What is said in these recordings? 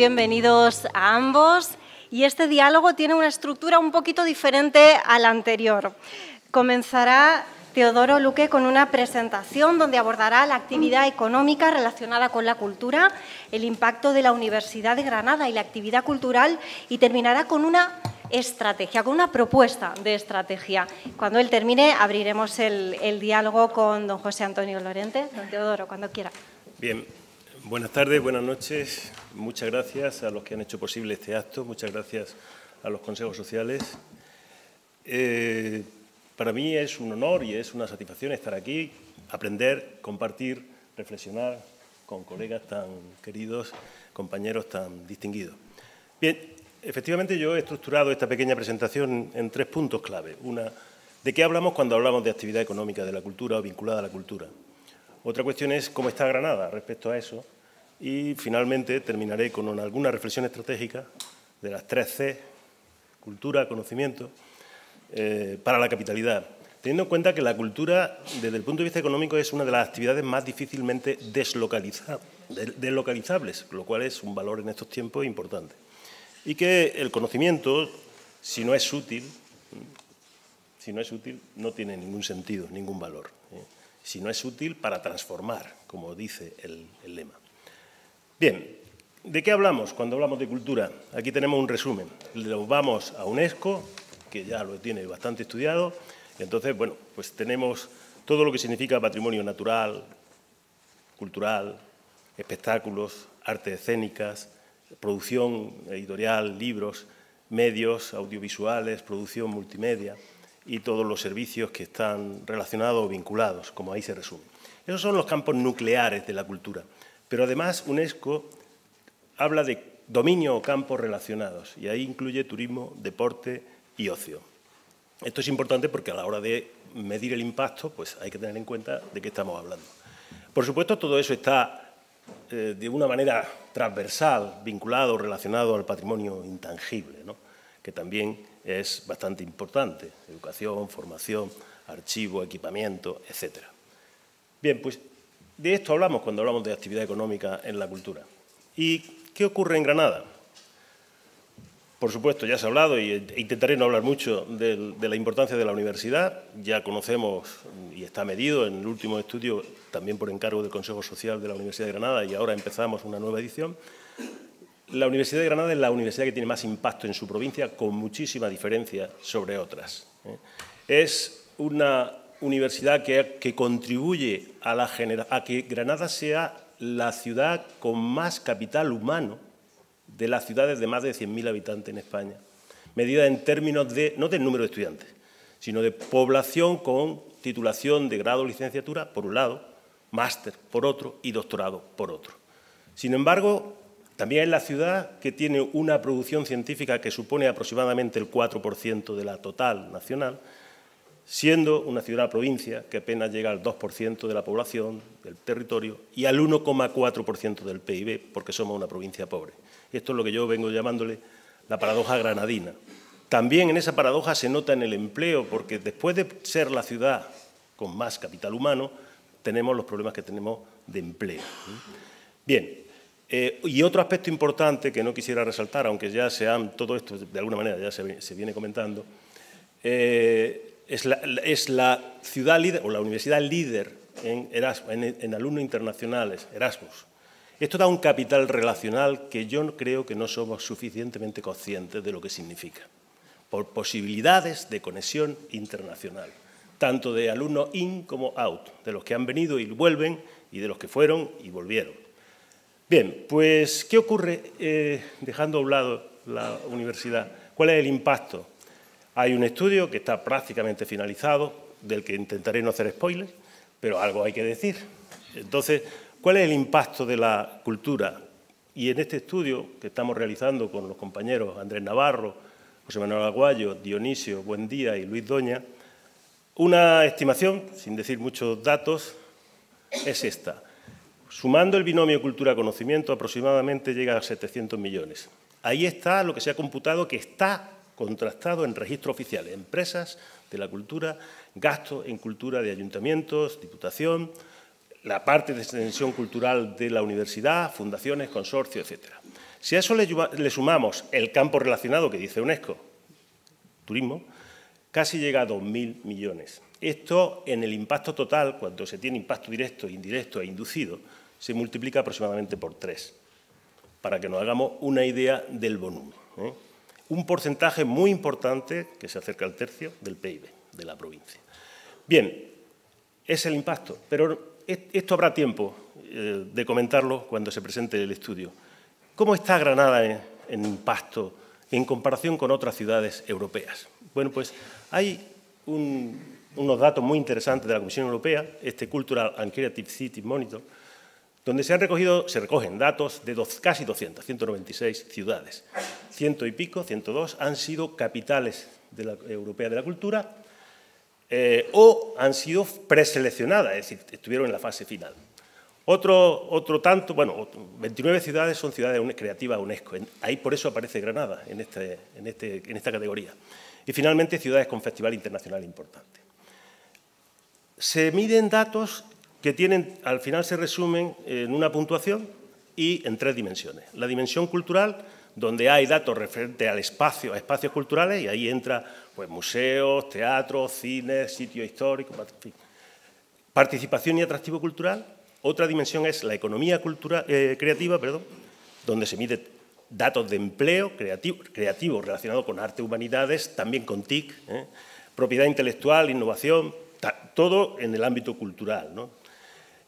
bienvenidos a ambos. Y este diálogo tiene una estructura un poquito diferente a la anterior. Comenzará Teodoro Luque con una presentación donde abordará la actividad económica relacionada con la cultura, el impacto de la Universidad de Granada y la actividad cultural, y terminará con una estrategia, con una propuesta de estrategia. Cuando él termine, abriremos el diálogo con don José Antonio Lorente. Don Teodoro, cuando quiera. Bien, buenas tardes, buenas noches. Muchas gracias a los que han hecho posible este acto. Muchas gracias a los consejos sociales. Para mí es un honor y es una satisfacción estar aquí, aprender, compartir, reflexionar con colegas tan queridos, compañeros tan distinguidos. Bien, efectivamente yo he estructurado esta pequeña presentación en 3 puntos clave. Una, ¿de qué hablamos cuando hablamos de actividad económica de la cultura o vinculada a la cultura? Otra cuestión es cómo está Granada respecto a eso. Y finalmente terminaré con alguna reflexión estratégica de las 3 C, cultura, conocimiento, para la capitalidad, teniendo en cuenta que la cultura, desde el punto de vista económico, es una de las actividades más difícilmente deslocalizables, lo cual es un valor en estos tiempos importante. Y que el conocimiento, si no es útil, no tiene ningún sentido, ningún valor. Si no es útil para transformar, como dice el lema. Bien, ¿de qué hablamos cuando hablamos de cultura? Aquí tenemos un resumen. Nos vamos a UNESCO, que ya lo tiene bastante estudiado. Entonces, bueno, pues tenemos todo lo que significa patrimonio natural, cultural, espectáculos, artes escénicas, producción editorial, libros, medios audiovisuales, producción multimedia y todos los servicios que están relacionados o vinculados, como ahí se resume. Esos son los campos nucleares de la cultura. Pero además UNESCO habla de dominio o campos relacionados y ahí incluye turismo, deporte y ocio. Esto es importante porque a la hora de medir el impacto, pues hay que tener en cuenta de qué estamos hablando. Por supuesto, todo eso está de una manera transversal, vinculado, relacionado al patrimonio intangible, ¿no? Que también es bastante importante: educación, formación, archivo, equipamiento, etc. Bien, pues de esto hablamos cuando hablamos de actividad económica en la cultura. ¿Y qué ocurre en Granada? Por supuesto, ya se ha hablado e intentaré no hablar mucho de la importancia de la universidad. Ya conocemos y está medido en el último estudio, también por encargo del Consejo Social de la Universidad de Granada, y ahora empezamos una nueva edición. La Universidad de Granada es la universidad que tiene más impacto en su provincia, con muchísima diferencia sobre otras. Es una universidad que contribuye a que Granada sea la ciudad con más capital humano de las ciudades de más de 100.000 habitantes en España, medida en términos de, no del número de estudiantes, sino de población con titulación de grado o licenciatura, por un lado, máster por otro y doctorado por otro. Sin embargo, también es la ciudad que tiene una producción científica que supone aproximadamente el 4% de la total nacional, siendo una ciudad-provincia que apenas llega al 2% de la población, del territorio, y al 1,4% del PIB, porque somos una provincia pobre. Esto es lo que yo vengo llamándole la paradoja granadina. También en esa paradoja se nota en el empleo, porque después de ser la ciudad con más capital humano, tenemos los problemas que tenemos de empleo. Bien, y otro aspecto importante que no quisiera resaltar, aunque ya todo esto de alguna manera ya se viene comentando, es la ciudad líder o la universidad líder en alumnos internacionales, Erasmus. Esto da un capital relacional que yo creo que no somos suficientemente conscientes de lo que significa, por posibilidades de conexión internacional, tanto de alumnos in como out, de los que han venido y vuelven y de los que fueron y volvieron. Bien, pues, ¿qué ocurre dejando a un lado la universidad? ¿Cuál es el impacto? Hay un estudio que está prácticamente finalizado, del que intentaré no hacer spoilers, pero algo hay que decir. Entonces, ¿cuál es el impacto de la cultura? Y en este estudio que estamos realizando con los compañeros Andrés Navarro, José Manuel Aguayo, Dionisio Buendía y Luis Doña, una estimación, sin decir muchos datos, es esta. Sumando el binomio cultura-conocimiento, aproximadamente llega a 700 millones. Ahí está lo que se ha computado, que está contrastado en registro oficial, empresas de la cultura, gasto en cultura de ayuntamientos, diputación, la parte de extensión cultural de la universidad, fundaciones, consorcios, etc. Si a eso le sumamos el campo relacionado que dice UNESCO, turismo, casi llega a 2.000 millones. Esto, en el impacto total, cuando se tiene impacto directo, indirecto e inducido, se multiplica aproximadamente por 3, para que nos hagamos una idea del volumen. Un porcentaje muy importante, que se acerca al tercio, del PIB de la provincia. Bien, es el impacto, pero esto habrá tiempo de comentarlo cuando se presente el estudio. ¿Cómo está Granada en impacto en comparación con otras ciudades europeas? Bueno, pues hay unos datos muy interesantes de la Comisión Europea, este Cultural and Creative City Monitor, donde se recogen datos de casi 200, 196 ciudades. 100 y pico, 102, han sido capitales europeas de la cultura o han sido preseleccionadas, es decir, estuvieron en la fase final. Otro tanto, bueno, 29 ciudades son ciudades creativas UNESCO. Ahí por eso aparece Granada en esta categoría. Y finalmente ciudades con festival internacional importante. Se miden datos que al final se resumen en una puntuación y en 3 dimensiones. La dimensión cultural, donde hay datos referentes a espacios culturales, y ahí entra pues, museos, teatros, cines, sitios históricos, en fin. Participación y atractivo cultural. Otra dimensión es la economía creativa, donde se mide datos de empleo creativo relacionado con arte, humanidades, también con TIC, propiedad intelectual, innovación, todo en el ámbito cultural, ¿no?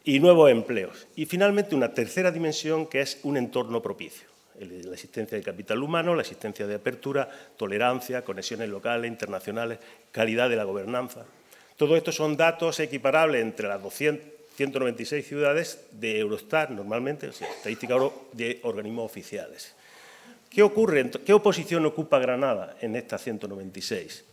Y nuevos empleos. Y finalmente una tercera dimensión que es un entorno propicio. La existencia de capital humano, la existencia de apertura, tolerancia, conexiones locales, internacionales, calidad de la gobernanza. Todo esto son datos equiparables entre las 196 ciudades de Eurostat, normalmente, o sea, estadística de organismos oficiales. ¿Qué ocurre? ¿Qué oposición ocupa Granada en estas 196?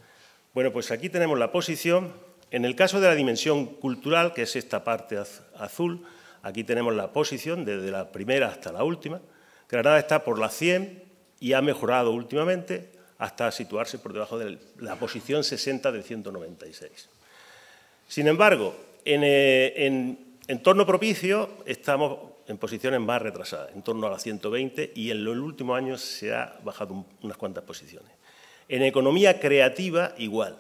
Bueno, pues aquí tenemos la posición. En el caso de la dimensión cultural, que es esta parte azul, aquí tenemos la posición desde la primera hasta la última. Granada está por la 100 y ha mejorado últimamente hasta situarse por debajo de la posición 60 del 196. Sin embargo, en entorno propicio estamos en posiciones más retrasadas, en torno a las 120, y en los últimos años se ha bajado unas cuantas posiciones. En economía creativa, igual.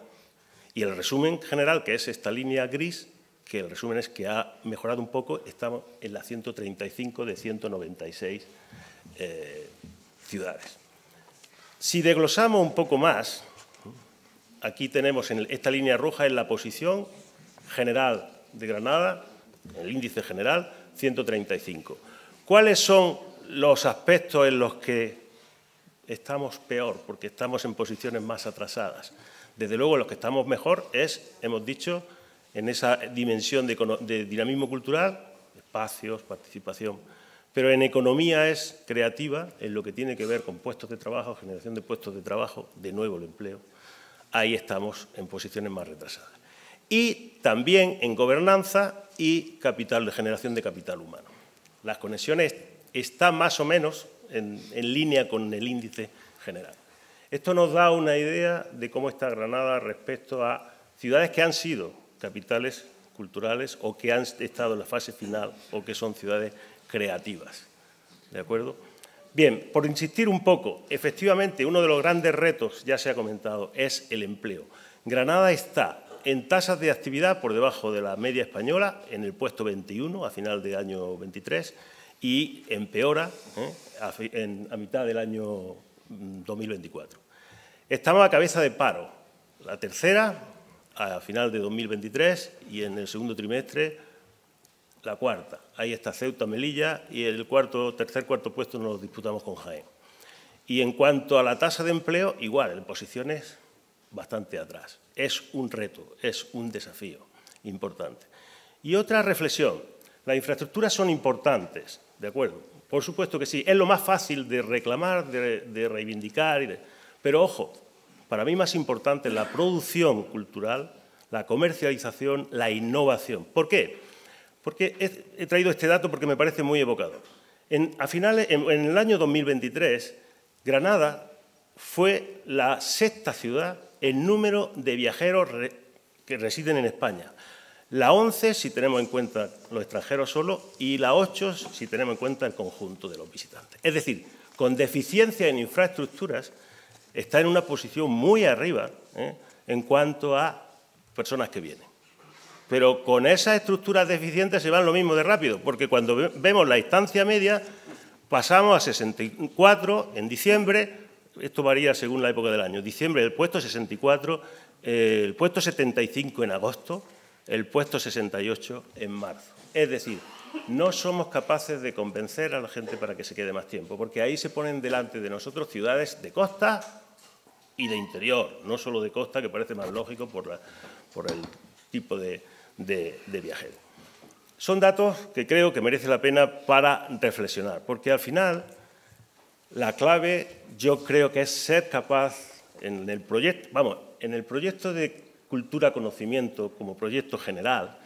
Y el resumen general, que es esta línea gris, que el resumen es que ha mejorado un poco, estamos en la 135 de 196 ciudades. Si desglosamos un poco más, aquí tenemos esta línea roja en la posición general de Granada, el índice general, 135. ¿Cuáles son los aspectos en los que estamos peor, porque estamos en posiciones más atrasadas? Desde luego, los que estamos mejor es, hemos dicho, en esa dimensión de dinamismo cultural, espacios, participación, pero en economía es creativa, en lo que tiene que ver con puestos de trabajo, generación de puestos de trabajo, de nuevo el empleo. Ahí estamos en posiciones más retrasadas. Y también en gobernanza y generación de capital humano. Las conexiones están más o menos en línea con el índice general. Esto nos da una idea de cómo está Granada respecto a ciudades que han sido capitales culturales o que han estado en la fase final o que son ciudades creativas. ¿De acuerdo? Bien, por insistir un poco, efectivamente, uno de los grandes retos, ya se ha comentado, es el empleo. Granada está en tasas de actividad por debajo de la media española, en el puesto 21 a final del año 23, y empeora a mitad del año 2024. Estamos a cabeza de paro, la tercera a final de 2023 y en el segundo trimestre la cuarta. Ahí está Ceuta, Melilla y el tercer, cuarto puesto nos lo disputamos con Jaén. Y en cuanto a la tasa de empleo, igual, en posiciones bastante atrás. Es un reto, es un desafío importante. Y otra reflexión, las infraestructuras son importantes, ¿de acuerdo? Por supuesto que sí, es lo más fácil de reclamar, de reivindicar, pero ojo, para mí más importante es la producción cultural, la comercialización, la innovación. ¿Por qué? Porque he traído este dato porque me parece muy evocador. En el año 2023, Granada fue la sexta ciudad en número de viajeros que residen en España. La 11 si tenemos en cuenta los extranjeros solo y la 8 si tenemos en cuenta el conjunto de los visitantes. Es decir, con deficiencia en infraestructuras, está en una posición muy arriba en cuanto a personas que vienen. Pero con esas estructuras deficientes se van lo mismo de rápido, porque cuando vemos la instancia media, pasamos a 64 en diciembre, esto varía según la época del año, diciembre el puesto 64, el puesto 75 en agosto, el puesto 68 en marzo. Es decir, no somos capaces de convencer a la gente para que se quede más tiempo, porque ahí se ponen delante de nosotros ciudades de costa y de interior, no solo de costa, que parece más lógico por el tipo de viajero. Son datos que creo que merece la pena para reflexionar, porque al final la clave yo creo que es ser capaz en el proyecto de cultura-conocimiento como proyecto general,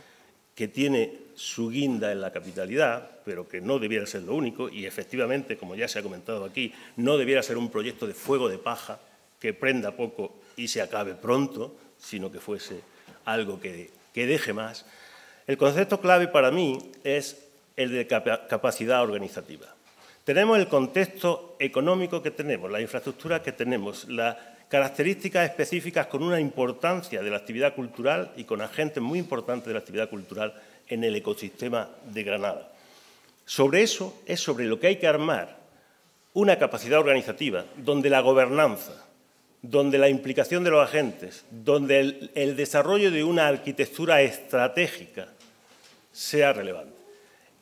que tiene su guinda en la capitalidad, pero que no debiera ser lo único, y efectivamente, como ya se ha comentado aquí, no debiera ser un proyecto de fuego de paja que prenda poco y se acabe pronto, sino que fuese algo que deje más. El concepto clave para mí es el de capacidad organizativa. Tenemos el contexto económico que tenemos, la infraestructura que tenemos, las características específicas con una importancia de la actividad cultural y con agentes muy importantes de la actividad cultural en el ecosistema de Granada. Sobre eso es sobre lo que hay que armar una capacidad organizativa donde la gobernanza, donde la implicación de los agentes, donde el desarrollo de una arquitectura estratégica sea relevante.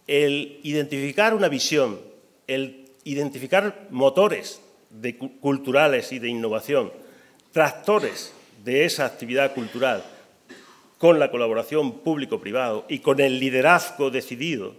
El identificar una visión, el identificar motores culturales y de innovación, tractores de esa actividad cultural con la colaboración público-privado y con el liderazgo decidido,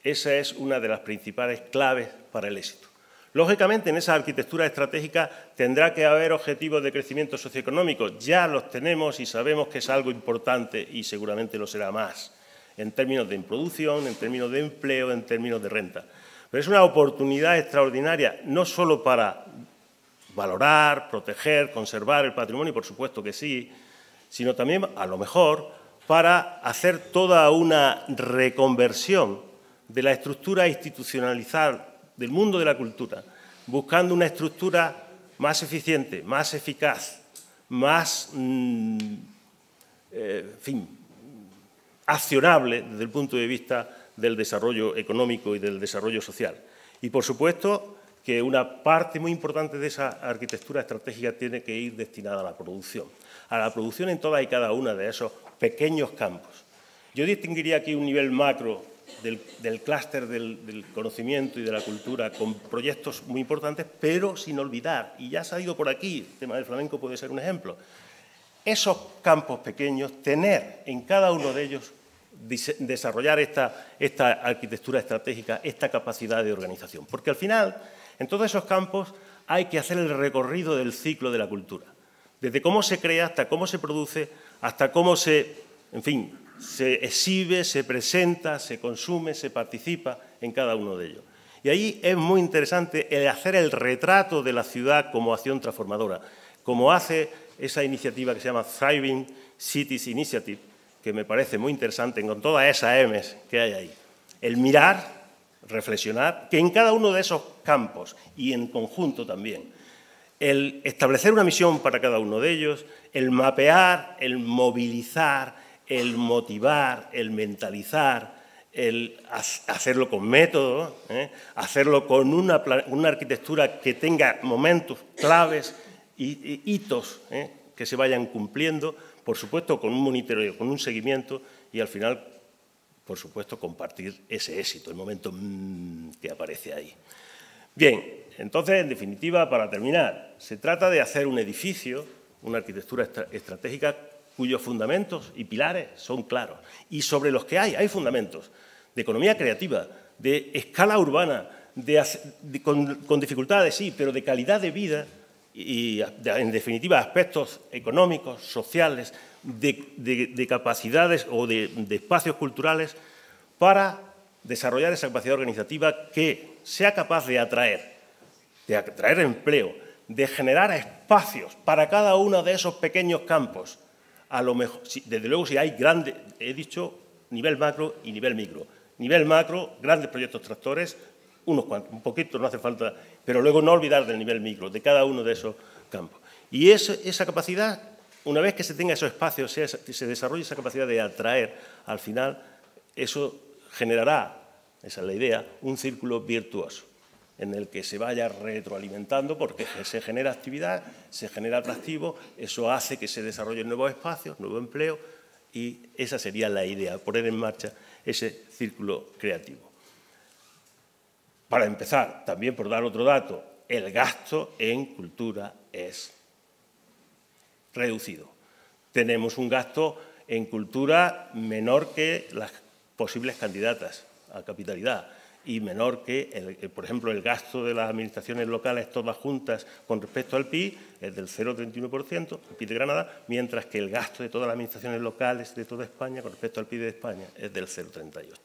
esa es una de las principales claves para el éxito. Lógicamente, en esa arquitectura estratégica tendrá que haber objetivos de crecimiento socioeconómico. Ya los tenemos y sabemos que es algo importante y seguramente lo será más, en términos de producción, en términos de empleo, en términos de renta. Pero es una oportunidad extraordinaria, no solo para valorar, proteger, conservar el patrimonio, por supuesto que sí, sino también, a lo mejor, para hacer toda una reconversión de la estructura institucionalizada del mundo de la cultura, buscando una estructura más eficiente, más eficaz, más, accionable desde el punto de vista del desarrollo económico y del desarrollo social. Y, por supuesto, que una parte muy importante de esa arquitectura estratégica tiene que ir destinada a la producción en todas y cada uno de esos pequeños campos. Yo distinguiría aquí un nivel macro del clúster del conocimiento y de la cultura con proyectos muy importantes, pero sin olvidar, y ya ha salido por aquí, el tema del flamenco puede ser un ejemplo, esos campos pequeños, tener en cada uno de ellos, desarrollar esta arquitectura estratégica, esta capacidad de organización. Porque al final, en todos esos campos, hay que hacer el recorrido del ciclo de la cultura. Desde cómo se crea hasta cómo se produce, hasta cómo se exhibe, se presenta, se consume, se participa en cada uno de ellos. Y ahí es muy interesante el hacer el retrato de la ciudad como acción transformadora, como hace esa iniciativa que se llama Thriving Cities Initiative, que me parece muy interesante con todas esas M's que hay ahí. El mirar, reflexionar, que en cada uno de esos campos y en conjunto también, el establecer una misión para cada uno de ellos, el mapear, el movilizar, el motivar, el mentalizar, el hacerlo con método, hacerlo con una arquitectura que tenga momentos claves y hitos que se vayan cumpliendo, por supuesto con un monitoreo, con un seguimiento y al final, por supuesto, compartir ese éxito, el momento que aparece ahí. Bien, entonces, en definitiva, para terminar, se trata de hacer un edificio, una arquitectura estratégica cuyos fundamentos y pilares son claros y sobre los que hay fundamentos de economía creativa, de escala urbana, con dificultades, sí, pero de calidad de vida y, en definitiva, aspectos económicos, sociales, de capacidades o de espacios culturales para desarrollar esa capacidad organizativa que sea capaz de atraer empleo, de generar espacios para cada uno de esos pequeños campos. A lo mejor, desde luego, si hay grandes, he dicho nivel macro y nivel micro. Nivel macro, grandes proyectos tractores, unos cuantos, un poquito, no hace falta, pero luego no olvidar del nivel micro, de cada uno de esos campos. Y esa capacidad, una vez que se tenga esos espacios, se desarrolle esa capacidad de atraer, al final, eso generará, esa es la idea, un círculo virtuoso, en el que se vaya retroalimentando porque se genera actividad, se genera atractivo, eso hace que se desarrollen nuevos espacios, nuevo empleo, y esa sería la idea, poner en marcha ese círculo creativo. Para empezar, también por dar otro dato, el gasto en cultura es reducido. Tenemos un gasto en cultura menor que las posibles candidatas a capitalidad y menor que, por ejemplo, el gasto de las administraciones locales todas juntas con respecto al PIB es del 0,31%, el PIB de Granada, mientras que el gasto de todas las administraciones locales de toda España con respecto al PIB de España es del 0,38%.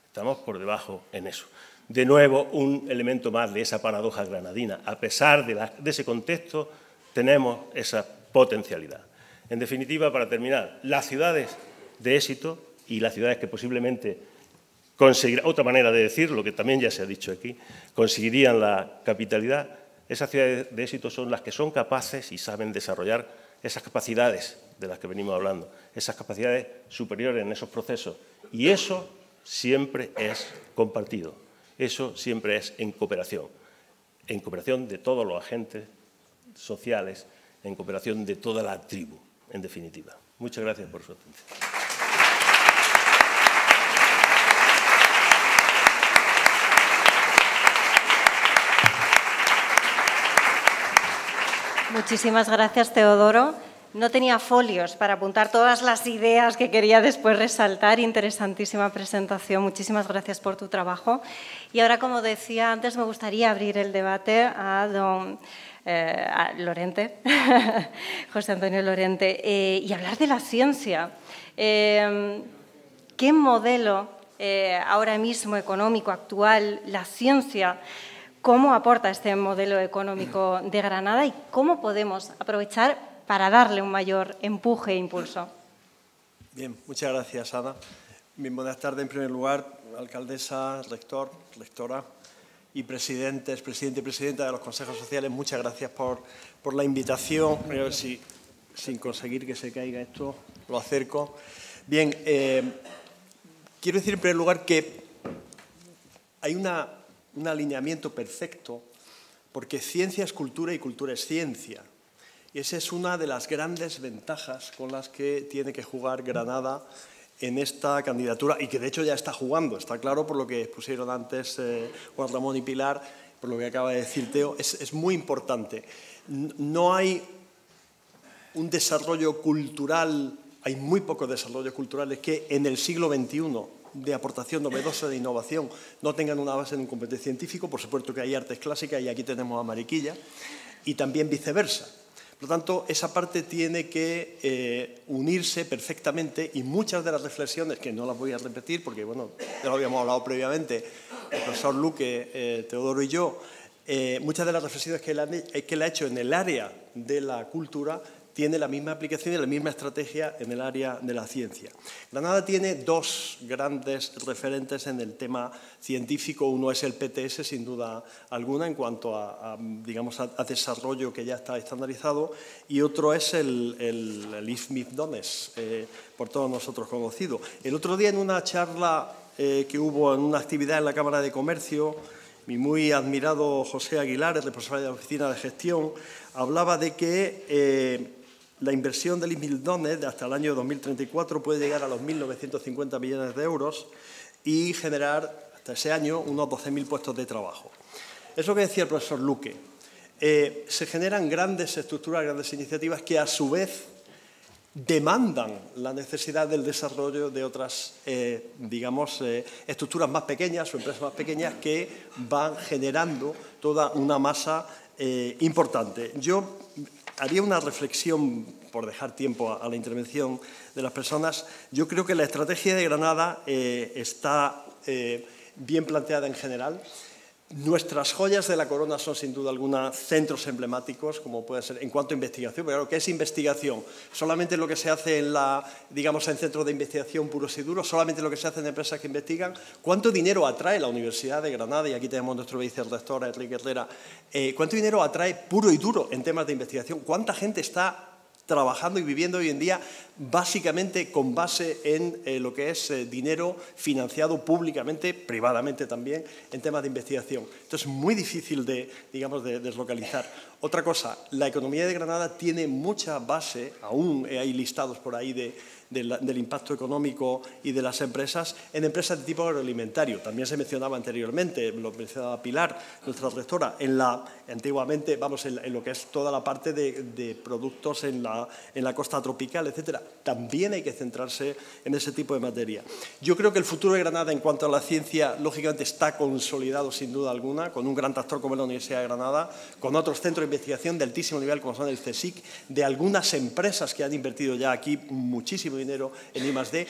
Estamos por debajo en eso. De nuevo, un elemento más de esa paradoja granadina. A pesar de ese contexto, tenemos esa potencialidad. En definitiva, para terminar, las ciudades de éxito y las ciudades que posiblemente conseguirán, otra manera de decirlo, que también ya se ha dicho aquí, conseguirían la capitalidad, esas ciudades de éxito son las que son capaces y saben desarrollar esas capacidades de las que venimos hablando, esas capacidades superiores en esos procesos. Y eso siempre es compartido. Eso siempre es en cooperación de todos los agentes sociales, en cooperación de toda la tribu, en definitiva. Muchas gracias por su atención. Muchísimas gracias, Teodoro. No tenía folios para apuntar todas las ideas que quería después resaltar. Interesantísima presentación. Muchísimas gracias por tu trabajo. Y ahora, como decía antes, me gustaría abrir el debate a don Lorente, José Antonio Lorente, y hablar de la ciencia. ¿Qué modelo ahora mismo económico actual, la ciencia, cómo aporta este modelo económico de Granada y cómo podemos aprovechar para darle un mayor empuje e impulso? Bien, muchas gracias, Ana. Bien, buenas tardes, en primer lugar, alcaldesa, rector, rectora y presidente y presidenta de los consejos sociales. Muchas gracias por la invitación. Voy a ver si, sin conseguir que se caiga esto, lo acerco. Bien, quiero decir en primer lugar que hay un alineamiento perfecto porque ciencia es cultura y cultura es ciencia. Y esa es una de las grandes ventajas con las que tiene que jugar Granada en esta candidatura y que de hecho ya está jugando, está claro por lo que expusieron antes Juan Ramón y Pilar, por lo que acaba de decir Teo, es muy importante. No hay un desarrollo cultural, hay muy pocos desarrollos culturales que en el siglo XXI de aportación novedosa de innovación no tengan una base en un competencia científico. Por supuesto que hay artes clásicas y aquí tenemos a Mariquilla, y también viceversa. Por lo tanto, esa parte tiene que unirse perfectamente y muchas de las reflexiones, que no las voy a repetir porque bueno, ya lo habíamos hablado previamente, el profesor Luque, Teodoro y yo, muchas de las reflexiones que él ha hecho en el área de la cultura tiene la misma aplicación y la misma estrategia en el área de la ciencia. Granada tiene dos grandes referentes en el tema científico. Uno es el PTS, sin duda alguna, en cuanto a desarrollo que ya está estandarizado, y otro es el IFMIFDONES, por todos nosotros conocido. El otro día, en una charla que hubo en una actividad en la Cámara de Comercio, mi muy admirado José Aguilar, el responsable de la Oficina de Gestión, hablaba de que la inversión del IFMIFDONES hasta el año 2034 puede llegar a los 1.950 millones de euros y generar hasta ese año unos 12.000 puestos de trabajo. Es lo que decía el profesor Luque. Se generan grandes estructuras, grandes iniciativas que a su vez demandan la necesidad del desarrollo de otras, estructuras más pequeñas o empresas más pequeñas que van generando toda una masa importante. Yo haría una reflexión, por dejar tiempo a la intervención de las personas. Yo creo que la estrategia de Granada está bien planteada en general. Nuestras joyas de la corona son, sin duda alguna, centros emblemáticos, como puede ser en cuanto a investigación. Pero claro, ¿qué es investigación? ¿Solamente lo que se hace en en centros de investigación puros y duros? ¿Solamente lo que se hace en empresas que investigan? ¿Cuánto dinero atrae la Universidad de Granada? Y aquí tenemos nuestro vicerrector, Enrique Herrera. ¿Cuánto dinero atrae puro y duro en temas de investigación? ¿Cuánta gente está trabajando y viviendo hoy en día básicamente con base en lo que es dinero financiado públicamente, privadamente también, en temas de investigación? Entonces, es muy difícil de deslocalizar. Otra cosa, la economía de Granada tiene mucha base, aún hay listados por ahí del impacto económico y de las empresas, en empresas de tipo agroalimentario. También se mencionaba anteriormente, lo mencionaba Pilar, nuestra rectora, antiguamente, en lo que es toda la parte de productos en la costa tropical, etcétera. También hay que centrarse en ese tipo de materia. Yo creo que el futuro de Granada en cuanto a la ciencia, lógicamente, está consolidado sin duda alguna, con un gran actor como la Universidad de Granada, con otros centros de investigación de altísimo nivel como son el CSIC, de algunas empresas que han invertido ya aquí muchísimo dinero en I+D,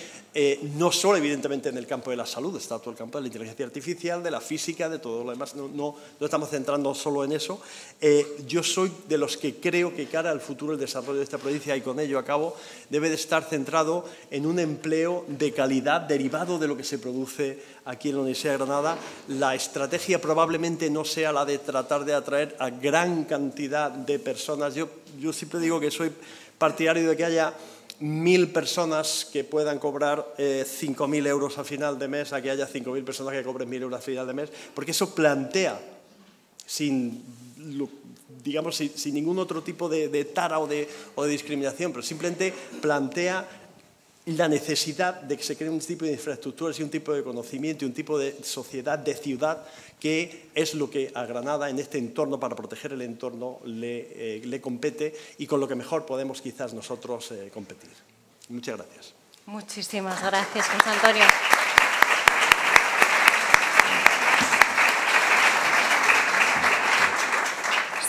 no solo evidentemente en el campo de la salud, está todo el campo de la inteligencia artificial, de la física, de todo lo demás, no estamos centrando solo en eso. Yo soy de los que creo que cara al futuro el desarrollo de esta provincia, y con ello acabo, debe de estar centrado en un empleo de calidad derivado de lo que se produce aquí en la Universidad de Granada. La estrategia probablemente no sea la de tratar de atraer a gran cantidad de personas. Yo siempre digo que soy partidario de que haya 1000 personas que puedan cobrar 5.000 euros a final de mes, a que haya 5.000 personas que cobren 1.000 euros a final de mes, porque eso plantea, sin ningún otro tipo de tara o de discriminación, pero simplemente plantea la necesidad de que se cree un tipo de infraestructuras y un tipo de conocimiento y un tipo de sociedad, de ciudad, que es lo que a Granada en este entorno, para proteger el entorno, le compete y con lo que mejor podemos quizás nosotros competir. Muchas gracias. Muchísimas gracias, José Antonio.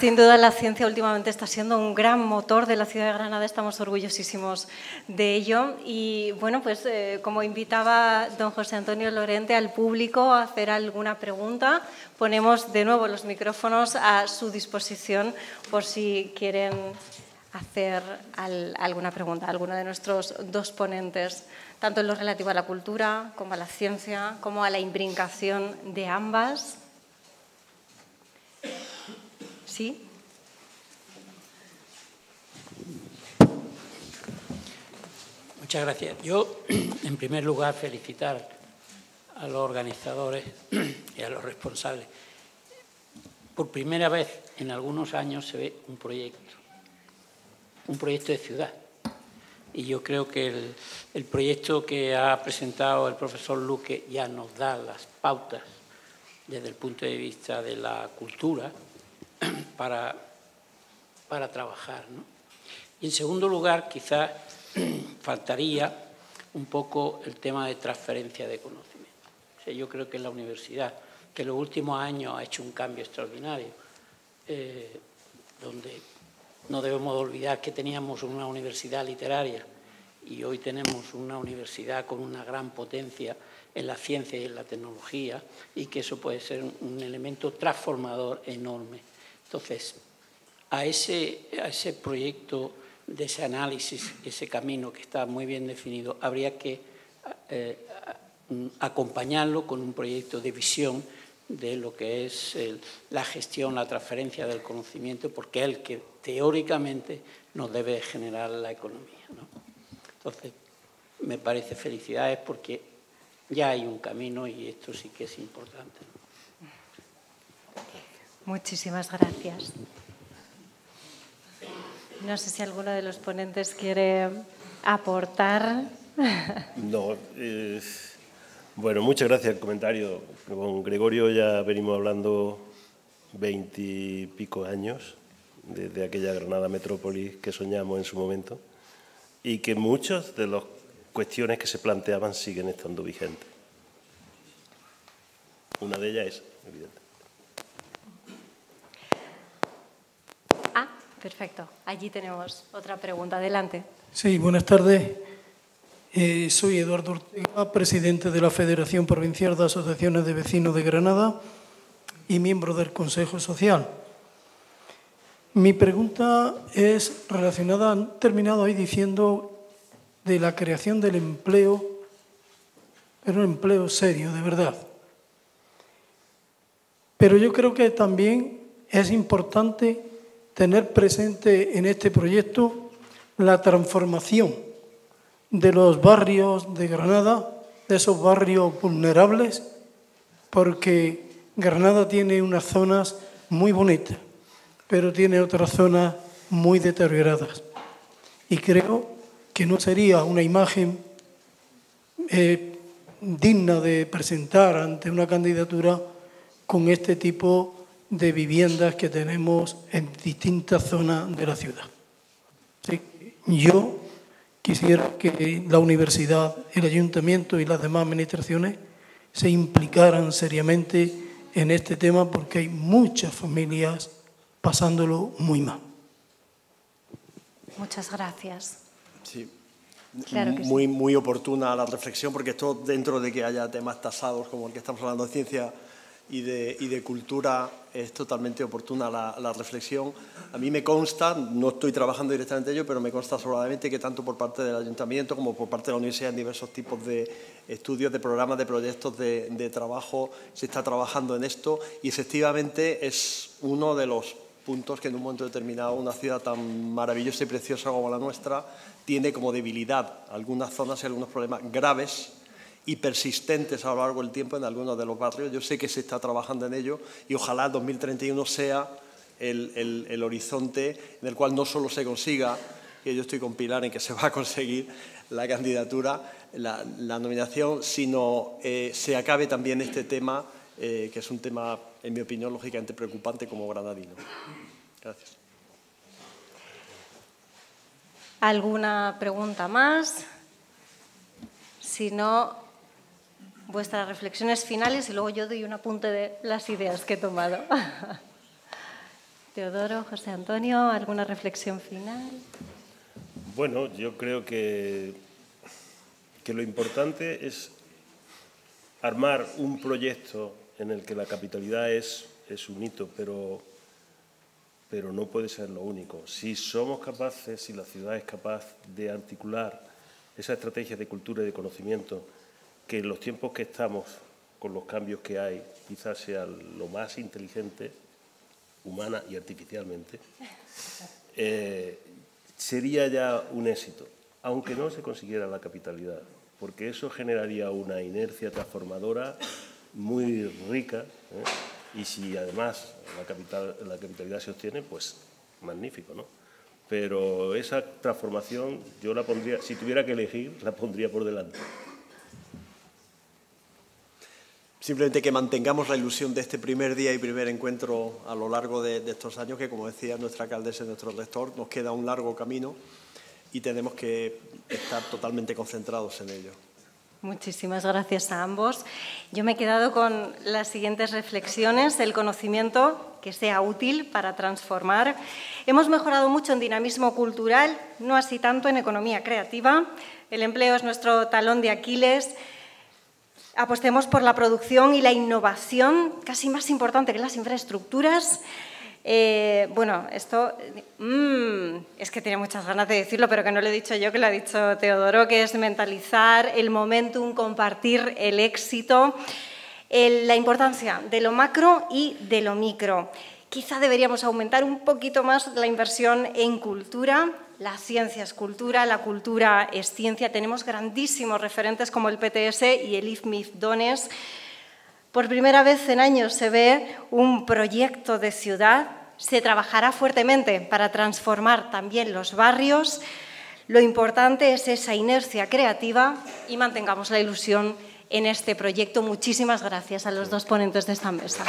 Sin duda, la ciencia últimamente está siendo un gran motor de la ciudad de Granada, estamos orgullosísimos de ello. Y bueno, pues como invitaba don José Antonio Lorente al público a hacer alguna pregunta, ponemos de nuevo los micrófonos a su disposición por si quieren hacer alguna pregunta a alguno de nuestros dos ponentes, tanto en lo relativo a la cultura como a la ciencia, como a la imbricación de ambas. ¿Sí? Muchas gracias. Yo, en primer lugar, felicitar a los organizadores y a los responsables. Por primera vez en algunos años se ve un proyecto de ciudad. Y yo creo que el proyecto que ha presentado el profesor Luque ya nos da las pautas desde el punto de vista de la cultura para trabajar, ¿no? Y en segundo lugar, quizás faltaría un poco el tema de transferencia de conocimiento. O sea, yo creo que la universidad, que en los últimos años ha hecho un cambio extraordinario, donde no debemos olvidar que teníamos una universidad literaria y hoy tenemos una universidad con una gran potencia en la ciencia y en la tecnología, y que eso puede ser un elemento transformador enorme. Entonces, a ese proyecto, de ese análisis, ese camino que está muy bien definido, habría que acompañarlo con un proyecto de visión de lo que es la gestión, la transferencia del conocimiento, porque es el que teóricamente nos debe generar la economía, ¿no? Entonces, me parece felicidades porque ya hay un camino y esto sí que es importante, ¿no? Muchísimas gracias. No sé si alguno de los ponentes quiere aportar. No, bueno, muchas gracias el comentario. Con Gregorio ya venimos hablando 20 y pico años, desde aquella Granada Metrópolis que soñamos en su momento, y que muchas de las cuestiones que se planteaban siguen estando vigentes. Una de ellas es evidente. Perfecto. Allí tenemos otra pregunta. Adelante. Sí, buenas tardes. Soy Eduardo Ortega, presidente de la Federación Provincial de Asociaciones de Vecinos de Granada. y miembro del Consejo Social. Mi pregunta es relacionada, han terminado ahí diciendo de la creación del empleo, pero un empleo serio, de verdad. Pero yo creo que también es importante tener presente en este proyecto la transformación de los barrios de Granada, de esos barrios vulnerables, porque Granada tiene unas zonas muy bonitas, pero tiene otras zonas muy deterioradas. Y creo que no sería una imagen digna de presentar ante una candidatura con este tipo de viviendas que tenemos en distintas zonas de la ciudad. Sí, yo quisiera que la universidad, el ayuntamiento y las demás administraciones se implicaran seriamente en este tema porque hay muchas familias pasándolo muy mal. Muchas gracias. Sí. Claro que sí. Muy oportuna la reflexión, porque esto, dentro de que haya temas tasados como el que estamos hablando de ciencia y de cultura, es totalmente oportuna la reflexión. A mí me consta, no estoy trabajando directamente en ello, pero me consta sobradamente que tanto por parte del ayuntamiento como por parte de la universidad en diversos tipos de estudios, de programas, de proyectos de trabajo se está trabajando en esto, y efectivamente es uno de los puntos que en un momento determinado una ciudad tan maravillosa y preciosa como la nuestra tiene como debilidad algunas zonas y algunos problemas graves y persistentes a lo largo del tiempo en algunos de los barrios. Yo sé que se está trabajando en ello y ojalá 2031 sea el horizonte en el cual no solo se consiga, que yo estoy con Pilar en que se va a conseguir la candidatura, la nominación, sino se acabe también este tema, que es un tema, en mi opinión, lógicamente preocupante como granadino. Gracias. ¿Alguna pregunta más? Si no, vuestras reflexiones finales y luego yo doy un apunte de las ideas que he tomado. Teodoro, José Antonio, ¿alguna reflexión final? Bueno, yo creo que lo importante es armar un proyecto en el que la capitalidad es un hito, pero no puede ser lo único. Si somos capaces, si la ciudad es capaz de articular esa estrategia de cultura y de conocimiento, que en los tiempos que estamos, con los cambios que hay, quizás sea lo más inteligente, humana y artificialmente, sería ya un éxito, aunque no se consiguiera la capitalidad, porque eso generaría una inercia transformadora muy rica, y si además la capitalidad se obtiene, pues magnífico, ¿no? Pero esa transformación yo la pondría, si tuviera que elegir, la pondría por delante. Simplemente que mantengamos la ilusión de este primer día y primer encuentro a lo largo de estos años, que como decía nuestra alcaldesa y nuestro rector, nos queda un largo camino y tenemos que estar totalmente concentrados en ello. Muchísimas gracias a ambos. Yo me he quedado con las siguientes reflexiones. El conocimiento que sea útil para transformar. Hemos mejorado mucho en dinamismo cultural, no así tanto en economía creativa. El empleo es nuestro talón de Aquiles. Apostemos por la producción y la innovación, casi más importante que las infraestructuras. Bueno, esto es que tenía muchas ganas de decirlo, pero que no lo he dicho yo, que lo ha dicho Teodoro, que es mentalizar el momentum, compartir el éxito, la importancia de lo macro y de lo micro. Quizá deberíamos aumentar un poquito más la inversión en cultura. La ciencia es cultura, la cultura es ciencia. Tenemos grandísimos referentes como el PTS y el IFMIF Dones. Por primera vez en años se ve un proyecto de ciudad. Se trabajará fuertemente para transformar también los barrios. Lo importante es esa inercia creativa y mantengamos la ilusión en este proyecto. Muchísimas gracias a los dos ponentes de esta mesa.